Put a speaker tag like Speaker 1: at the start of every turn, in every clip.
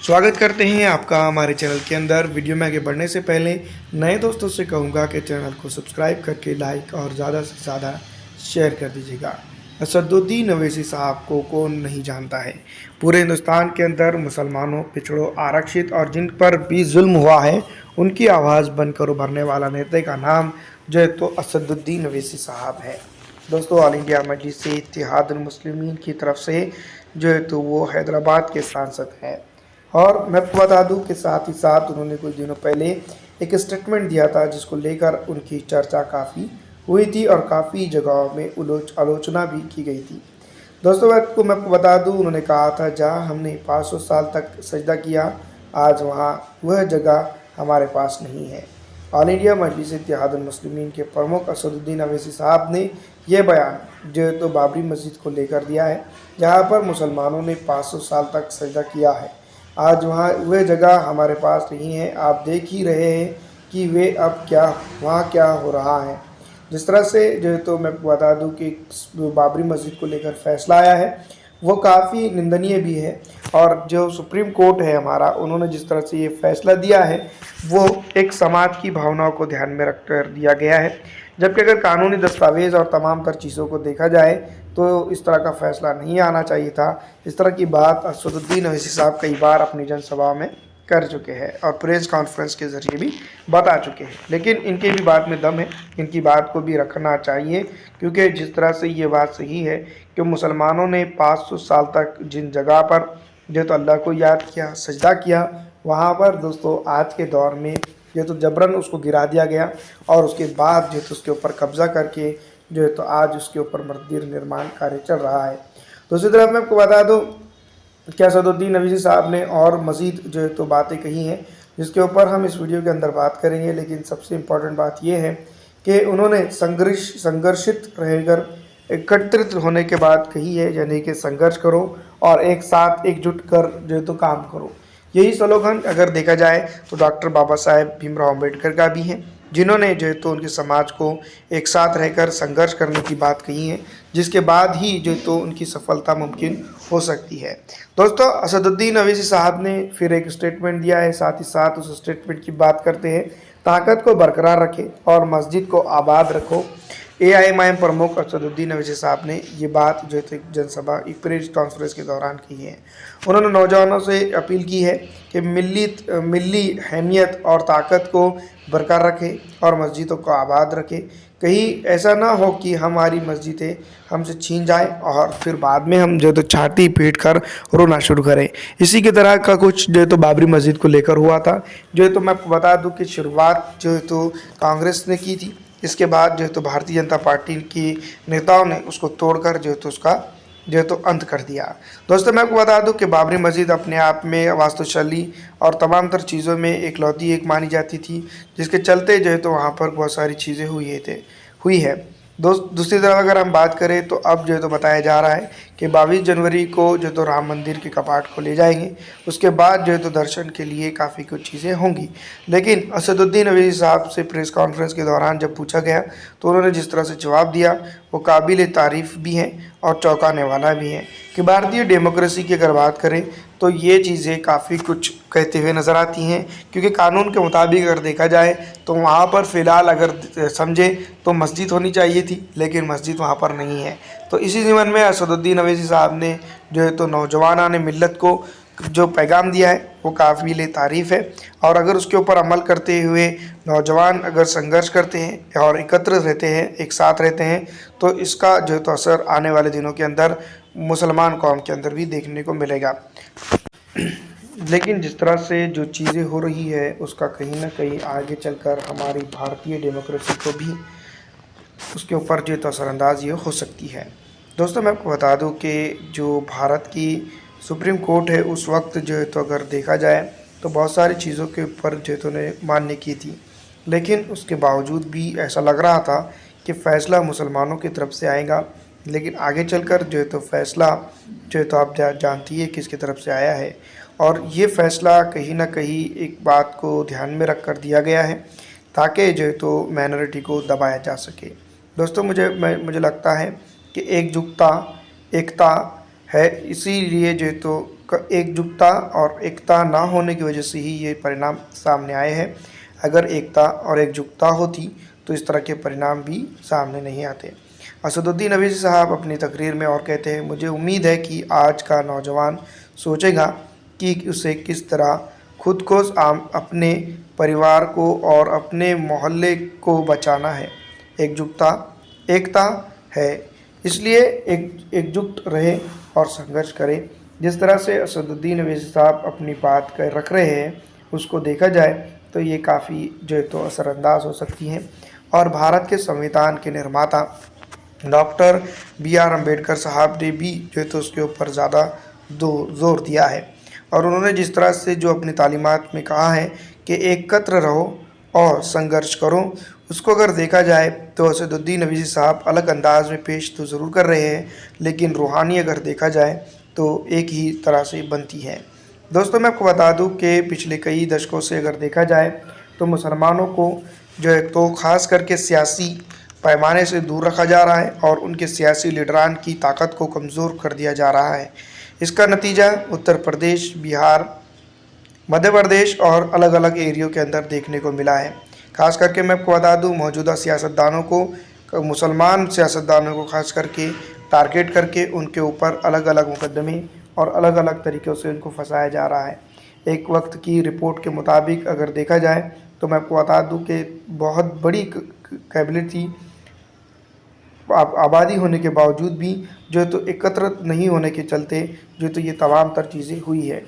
Speaker 1: स्वागत करते हैं आपका हमारे चैनल के अंदर। वीडियो में आगे बढ़ने से पहले नए दोस्तों से कहूँगा कि चैनल को सब्सक्राइब करके लाइक और ज़्यादा से ज़्यादा शेयर कर दीजिएगा। असदुद्दीन अवैसी साहब को कौन नहीं जानता है। पूरे हिंदुस्तान के अंदर मुसलमानों, पिछड़ों, आरक्षित और जिन पर भी जुल्म हुआ है उनकी आवाज़ बनकर उभरने वाला नेता का नाम जो है तो असदुद्दीन अवैसी साहब है। दोस्तों, ऑल इंडिया मजलिस इत्तेहादुल मुस्लिमीन की तरफ से जो है तो वो हैदराबाद के सांसद हैं। और मैं आपको बता दूं कि साथ ही साथ उन्होंने कुछ दिनों पहले एक स्टेटमेंट दिया था जिसको लेकर उनकी चर्चा काफ़ी हुई थी और काफ़ी जगहों में आलोचना भी की गई थी। दोस्तों, मैं आपको बता दूं, उन्होंने कहा था जहां हमने 500 साल तक सजदा किया, आज वहां वह जगह हमारे पास नहीं है। ऑल इंडिया मजलिस इत्तेहादुल मुस्लिमीन के प्रमुख असदुद्दीन अवैसी साहब ने यह बयान जो है तो बाबरी मस्जिद को लेकर दिया है, जहां पर मुसलमानों ने 500 साल तक सजदा किया है। आज वहाँ वह जगह हमारे पास नहीं है। आप देख ही रहे हैं कि वे अब वहाँ क्या हो रहा है। जिस तरह से जो है तो मैं बता दूं कि बाबरी मस्जिद को लेकर फैसला आया है वो काफ़ी निंदनीय भी है। और जो सुप्रीम कोर्ट है हमारा, उन्होंने जिस तरह से ये फैसला दिया है वो एक समाज की भावनाओं को ध्यान में रखकर दिया गया है। जबकि अगर कानूनी दस्तावेज़ और तमाम तर चीज़ों को देखा जाए तो इस तरह का फैसला नहीं आना चाहिए था। इस तरह की बात असदुद्दीन अवैसी साहब कई बार अपनी जनसभा में कर चुके हैं और प्रेस कॉन्फ्रेंस के ज़रिए भी बता चुके हैं। लेकिन इनकी भी बात में दम है, इनकी बात को भी रखना चाहिए, क्योंकि जिस तरह से ये बात सही है कि मुसलमानों ने 500 साल तक जिन जगह पर जो तो अल्लाह को याद किया, सजदा किया, वहाँ पर दोस्तों आज के दौर में जो तो जबरन उसको गिरा दिया गया और उसके बाद जो तो उसके ऊपर कब्ज़ा करके जो है तो आज उसके ऊपर मंदिर निर्माण कार्य चल रहा है। दूसरी तरफ मैं आपको बता दूं कि असदुद्दीन अवैसी साहब ने और मज़ीद जो है तो बातें कही हैं जिसके ऊपर हम इस वीडियो के अंदर बात करेंगे। लेकिन सबसे इम्पॉर्टेंट बात यह है कि उन्होंने संघर्षित रहकर एकत्रित होने के बाद कही है, यानी कि संघर्ष करो और एक साथ एकजुट कर जो है तो काम करो। यही स्लोगन अगर देखा जाए तो डॉक्टर बाबा साहेब भीमराव अम्बेडकर का भी है, जिन्होंने जो है तो उनके समाज को एक साथ रहकर संघर्ष करने की बात कही है, जिसके बाद ही जो है तो उनकी सफलता मुमकिन हो सकती है। दोस्तों, असदुद्दीन अवैसी साहब ने फिर एक स्टेटमेंट दिया है, साथ ही साथ उस स्टेटमेंट की बात करते हैं, ताकत को बरकरार रखें और मस्जिद को आबाद रखो। AIMIM प्रमुख असदुद्दीन अवैसी साहब ने ये बात जो है तो एक जनसभा, एक प्रेस कॉन्फ्रेंस के दौरान की है। उन्होंने नौजवानों से अपील की है कि मिली अहमियत और ताकत को बरकरार रखें और मस्जिदों को आबाद रखें। कहीं ऐसा ना हो कि हमारी मस्जिदें हमसे छीन जाए और फिर बाद में हम जो है तो छाती पीट कर रोना शुरू करें। इसी की तरह का कुछ जो है तो बाबरी मस्जिद को लेकर हुआ था। जो है तो मैं आपको बता दूं कि शुरुआत जो है तो कांग्रेस ने की थी, इसके बाद जो है तो भारतीय जनता पार्टी की नेताओं ने उसको तोड़कर जो है तो उसका जो है तो अंत कर दिया। दोस्तों, मैं आपको बता दूं कि बाबरी मस्जिद अपने आप में वास्तुशैली और तमाम तर चीज़ों में एकलौती एक मानी जाती थी, जिसके चलते जो है तो वहाँ पर बहुत सारी चीज़ें हुई है। दूसरी तरफ अगर हम बात करें तो अब जो है तो बताया जा रहा है कि 22 जनवरी को जो तो राम मंदिर के कपाट खोले जाएंगे। उसके बाद जो है तो दर्शन के लिए काफ़ी कुछ चीज़ें होंगी। लेकिन असदुद्दीन अवैसी साहब से प्रेस कॉन्फ्रेंस के दौरान जब पूछा गया तो उन्होंने जिस तरह से जवाब दिया वो काबिल तारीफ़ भी है और चौंकाने वाला भी है कि भारतीय डेमोक्रेसी की अगर बात करें तो ये चीज़ें काफ़ी कुछ कहते हुए नज़र आती हैं। क्योंकि कानून के मुताबिक अगर देखा जाए तो वहाँ पर फ़िलहाल अगर समझे तो मस्जिद होनी चाहिए थी, लेकिन मस्जिद वहाँ पर नहीं है। तो इसी ज़मीन में असदुद्दीन अवैसी साहब ने जो है तो नौजवानाने मिल्लत को जो पैगाम दिया है वो काबिल तारीफ़ है। और अगर उसके ऊपर अमल करते हुए नौजवान अगर संघर्ष करते हैं और एकत्र रहते हैं, एक साथ रहते हैं, तो इसका जो है तो असर आने वाले दिनों के अंदर मुसलमान कौम के अंदर भी देखने को मिलेगा। लेकिन जिस तरह से जो चीज़ें हो रही है उसका कहीं ना कहीं आगे चलकर हमारी भारतीय डेमोक्रेसी को भी उसके ऊपर जो तो असरअंदाज ये हो सकती है। दोस्तों, मैं आपको बता दूं कि जो भारत की सुप्रीम कोर्ट है उस वक्त जो है तो अगर देखा जाए तो बहुत सारी चीज़ों के ऊपर जो है तो ने मान्य की थी, लेकिन उसके बावजूद भी ऐसा लग रहा था कि फ़ैसला मुसलमानों की तरफ से आएगा। लेकिन आगे चलकर जो है तो फ़ैसला जो है तो आप जानती है किसकी तरफ से आया है। और ये फ़ैसला कहीं ना कहीं एक बात को ध्यान में रख कर दिया गया है ताकि जो है तो माइनॉरिटी को दबाया जा सके। दोस्तों, मुझे लगता है कि एकजुटता एकता है, इसीलिए जो है तो एकजुटता और एकता ना होने की वजह से ही ये परिणाम सामने आए हैं। अगर एकता और एकजुटता होती तो इस तरह के परिणाम भी सामने नहीं आते। असदुद्दीन अवैसी साहब अपनी तकरीर में और कहते हैं, मुझे उम्मीद है कि आज का नौजवान सोचेगा कि उसे किस तरह खुद को, अपने परिवार को और अपने मोहल्ले को बचाना है। एकजुटता एकता है, इसलिए एकजुट रहे और संघर्ष करें। जिस तरह से असदुद्दीन अवैसी साहब अपनी बात कर रख रहे हैं, उसको देखा जाए तो ये काफ़ी जो है तो असरअंदाज हो सकती हैं। और भारत के संविधान के निर्माता डॉक्टर BR अम्बेडकर साहब ने भी जो है तो उसके ऊपर ज़्यादा जोर दिया है। और उन्होंने जिस तरह से जो अपनी तालीमात में कहा है कि एकत्र रहो और संघर्ष करो, उसको अगर देखा जाए तो असदुद्दीन अवैसी साहब अलग अंदाज में पेश तो ज़रूर कर रहे हैं, लेकिन रूहानी अगर देखा जाए तो एक ही तरह से बनती है। दोस्तों, मैं आपको बता दूं कि पिछले कई दशकों से अगर देखा जाए तो मुसलमानों को जो है तो ख़ास करके सियासी पैमाने से दूर रखा जा रहा है और उनके सियासी लीडरान की ताकत को कमज़ोर कर दिया जा रहा है। इसका नतीजा उत्तर प्रदेश, बिहार, मध्य प्रदेश और अलग अलग एरियो के अंदर देखने को मिला है। ख़ास करके मैं आपको बता दूं, मौजूदा सियासतदानों को, मुसलमान सियासतदानों को ख़ास करके टारगेट करके उनके ऊपर अलग अलग मुकदमे और अलग अलग तरीक़ों से उनको फंसाया जा रहा है। एक वक्त की रिपोर्ट के मुताबिक अगर देखा जाए तो मैं आपको बता दूं कि बहुत बड़ी कैबिनेट थी, आबादी होने के बावजूद भी जो तो एकत्र नहीं होने के चलते जो तो ये तमाम तर चीज़ें हुई है।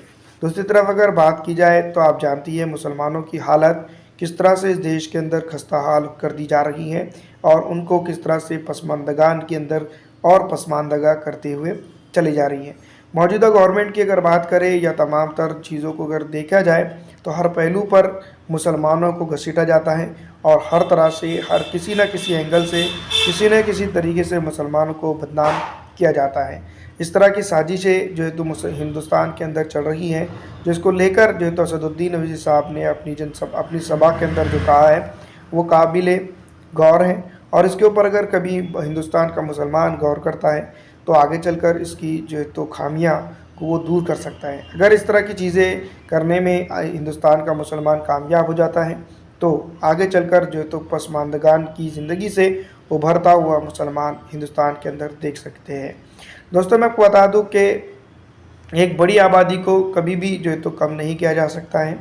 Speaker 1: दूसरी तरफ अगर बात की जाए तो आप जानती है मुसलमानों की हालत किस तरह से इस देश के अंदर खस्ता हाल कर दी जा रही है और उनको किस तरह से पसमानदगान के अंदर और पसमानदगा करते हुए चली जा रही है। मौजूदा गवर्नमेंट की अगर बात करें या तमाम तर चीज़ों को अगर देखा जाए तो हर पहलू पर मुसलमानों को घसीटा जाता है और हर तरह से, हर किसी न किसी एंगल से, किसी न किसी तरीके से मुसलमानों को बदनाम किया जाता है। इस तरह की साजिशें जो है तो हिंदुस्तान के अंदर चल रही हैं, जिसको लेकर जो है तो असदुद्दीन अवैसी साहब ने अपनी सभा के अंदर जो कहा है वो काबिल गौर है। और इसके ऊपर अगर कभी हिंदुस्तान का मुसलमान गौर करता है तो आगे चलकर इसकी जो है तो खामियां को वो दूर कर सकता है। अगर इस तरह की चीज़ें करने में हिंदुस्तान का मुसलमान कामयाब हो जाता है तो आगे चलकर जो है तो पसमानदगान की ज़िंदगी से उभरता हुआ मुसलमान हिंदुस्तान के अंदर देख सकते हैं। दोस्तों, मैं आपको बता दूं कि एक बड़ी आबादी को कभी भी जो है तो कम नहीं किया जा सकता है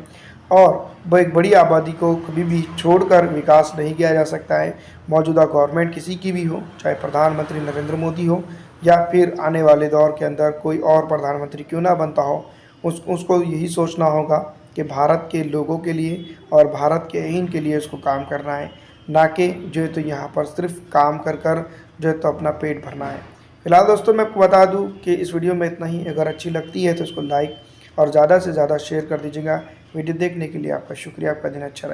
Speaker 1: और वह एक बड़ी आबादी को कभी भी छोड़कर विकास नहीं किया जा सकता है। मौजूदा गवर्नमेंट किसी की भी हो, चाहे प्रधानमंत्री नरेंद्र मोदी हो या फिर आने वाले दौर के अंदर कोई और प्रधानमंत्री क्यों ना बनता हो, उसको यही सोचना होगा कि भारत के लोगों के लिए और भारत के अहीन के लिए उसको काम करना है, ना कि जो है तो यहाँ पर सिर्फ काम कर जो है तो अपना पेट भरना है। फिलहाल दोस्तों, मैं आपको बता दूं कि इस वीडियो में इतना ही। अगर अच्छी लगती है तो इसको लाइक और ज़्यादा से ज़्यादा शेयर कर दीजिएगा। वीडियो देखने के लिए आपका शुक्रिया। आपका दिन अच्छा रहे।